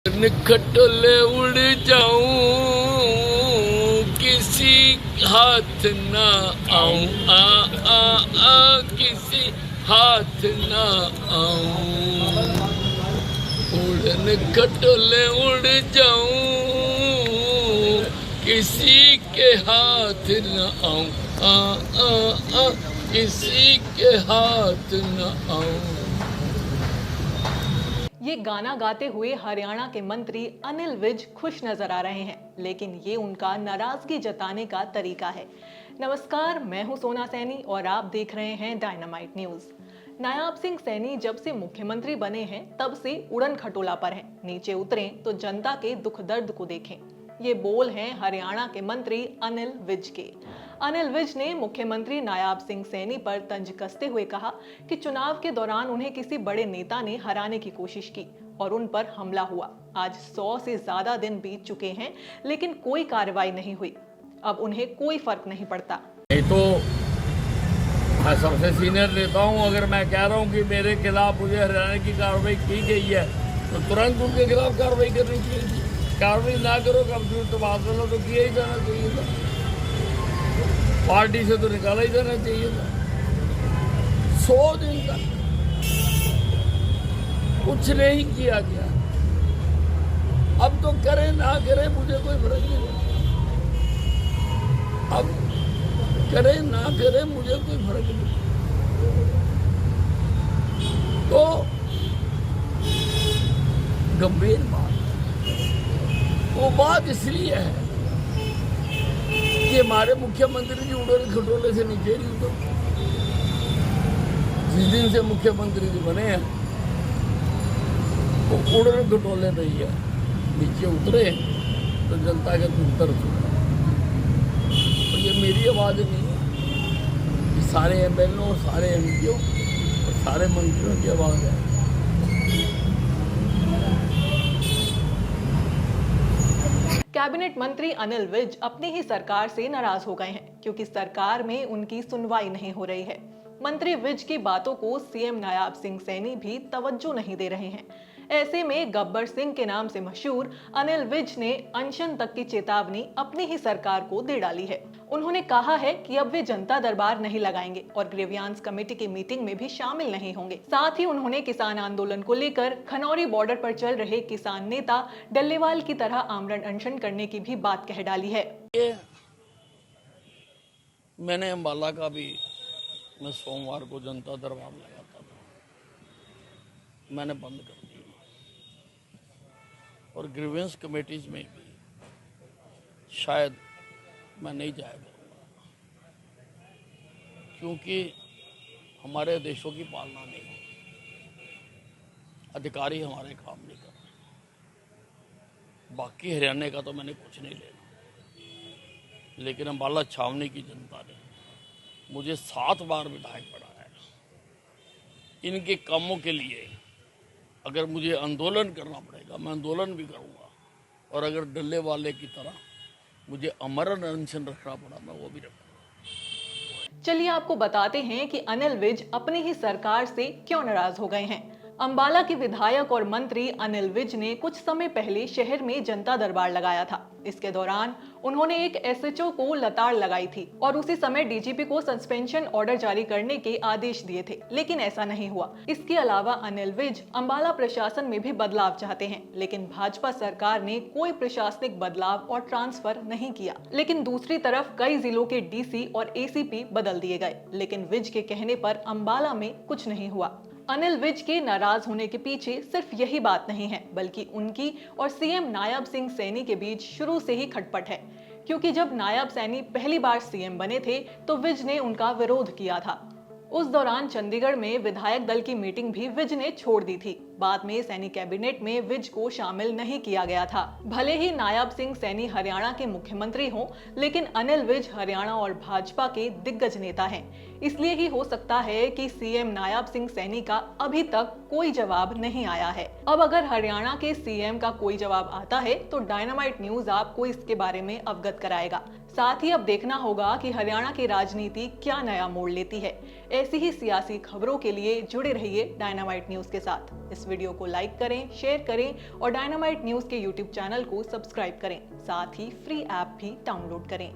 खटोले उड़ जाऊं, किसी हाथ ना आऊं, आ आ आ किसी हाथ ना आऊं। उड़न खटोले उड़ जाऊं, किसी के हाथ न आऊं, आ आ आ किसी के हाथ न आऊं। ये गाना गाते हुए हरियाणा के मंत्री अनिल विज खुश नजर आ रहे हैं, लेकिन ये उनका नाराजगी जताने का तरीका है। नमस्कार, मैं हूं सोना सैनी और आप देख रहे हैं डायनामाइट न्यूज। नायाब सिंह सैनी जब से मुख्यमंत्री बने हैं तब से उड़न खटोला पर हैं। नीचे उतरें तो जनता के दुख दर्द को देखें। ये बोल हैं हरियाणा के मंत्री अनिल विज के। अनिल विज ने मुख्यमंत्री नायाब सिंह सैनी पर तंज कसते हुए कहा कि चुनाव के दौरान उन्हें किसी बड़े नेता ने हराने की कोशिश की और उन पर हमला हुआ। आज 100 से ज्यादा दिन बीत चुके हैं, लेकिन कोई कार्रवाई नहीं हुई। अब उन्हें कोई फर्क नहीं पड़ता। तो मैं सबसे सीनियर नेता हूं, अगर मैं कह रहा हूं कि मेरे खिलाफ मुझे हरियाणा की कार्रवाई की गई है तो तुरंत उनके खिलाफ कार्रवाई करनी चाहिए। कार्रवाई ना करो, कंप्यूटर तबादला तो किया ही जाना चाहिए था, पार्टी से तो निकाला ही जाना चाहिए था। 100 दिन तक कुछ नहीं किया गया। अब तो करे ना करे मुझे कोई फर्क नहीं पड़ता। अब करे ना करे मुझे कोई फर्क नहीं। तो गंभीर बात, वो बात इसलिए है कि हमारे मुख्यमंत्री जी उड़न खटोले से नीचे नहीं उतर। जिस दिन से मुख्यमंत्री जी बने हैं वो उड़न खटोले नहीं है, नीचे उतरे तो जनता के दुख दर्द सुना। तो ये मेरी आवाज़ नहीं है, ये सारे एमएलए और सारे एमपीओ और सारे मंत्रियों की आवाज़ है। कैबिनेट मंत्री अनिल विज अपनी ही सरकार से नाराज हो गए हैं, क्योंकि सरकार में उनकी सुनवाई नहीं हो रही है। मंत्री विज की बातों को सीएम नायाब सिंह सैनी भी तवज्जो नहीं दे रहे हैं। ऐसे में गब्बर सिंह के नाम से मशहूर अनिल विज ने अनशन तक की चेतावनी अपनी ही सरकार को दे डाली है। उन्होंने कहा है कि अब वे जनता दरबार नहीं लगाएंगे और ग्रीवियांस कमेटी की मीटिंग में भी शामिल नहीं होंगे। साथ ही उन्होंने किसान आंदोलन को लेकर खनौरी बॉर्डर पर चल रहे किसान नेता डल्लेवाल की तरह आमरण अनशन करने की भी बात कह डाली है। मैंने अम्बाला का भी मैं सोमवार को जनता दरबार लगाता था, मैंने बंद कर दिया। और ग्रीवेंस कमेटीज में भी शायद मैं नहीं जाया करूँगा, क्योंकि हमारे देशों की पालना नहीं हो, अधिकारी हमारे काम नहीं कर रहे। बाकी हरियाणा का तो मैंने कुछ नहीं लेना, लेकिन अम्बाला छावनी की जनता ने मुझे 7 बार विधायक बनाया। इनके कामों के लिए अगर मुझे आंदोलन करना पड़ेगा मैं आंदोलन भी करूंगा, और अगर डल्ले वाले की तरह मुझे अमरण अनशन रखना पड़ा मैं वो भी रखूंगा। चलिए आपको बताते हैं कि अनिल विज अपनी ही सरकार से क्यों नाराज हो गए हैं। अंबाला के विधायक और मंत्री अनिल विज ने कुछ समय पहले शहर में जनता दरबार लगाया था। इसके दौरान उन्होंने एक एसएचओ को लताड़ लगाई थी और उसी समय डीजीपी को सस्पेंशन ऑर्डर जारी करने के आदेश दिए थे, लेकिन ऐसा नहीं हुआ। इसके अलावा अनिल विज अंबाला प्रशासन में भी बदलाव चाहते हैं, लेकिन भाजपा सरकार ने कोई प्रशासनिक बदलाव और ट्रांसफर नहीं किया। लेकिन दूसरी तरफ कई जिलों के डीसी और एसीपी बदल दिए गए, लेकिन विज के कहने पर अंबाला में कुछ नहीं हुआ। अनिल विज के नाराज होने के पीछे सिर्फ यही बात नहीं है, बल्कि उनकी और सीएम नायाब सिंह सैनी के बीच शुरू से ही खटपट है। क्योंकि जब नायाब सैनी पहली बार सीएम बने थे तो विज ने उनका विरोध किया था। उस दौरान चंडीगढ़ में विधायक दल की मीटिंग भी विज ने छोड़ दी थी। बाद में सैनी कैबिनेट में विज को शामिल नहीं किया गया था। भले ही नायाब सिंह सैनी हरियाणा के मुख्यमंत्री हों, लेकिन अनिल विज हरियाणा और भाजपा के दिग्गज नेता हैं। इसलिए ही हो सकता है कि सीएम नायाब सिंह सैनी का अभी तक कोई जवाब नहीं आया है। अब अगर हरियाणा के सीएम का कोई जवाब आता है तो डायनामाइट न्यूज आपको इसके बारे में अवगत कराएगा। साथ ही अब देखना होगा कि हरियाणा की राजनीति क्या नया मोड़ लेती है। ऐसी ही सियासी खबरों के लिए जुड़े रहिए डायनामाइट न्यूज के साथ। इस इस वीडियो को लाइक करें, शेयर करें और डायनामाइट न्यूज के यूट्यूब चैनल को सब्सक्राइब करें। साथ ही फ्री ऐप भी डाउनलोड करें।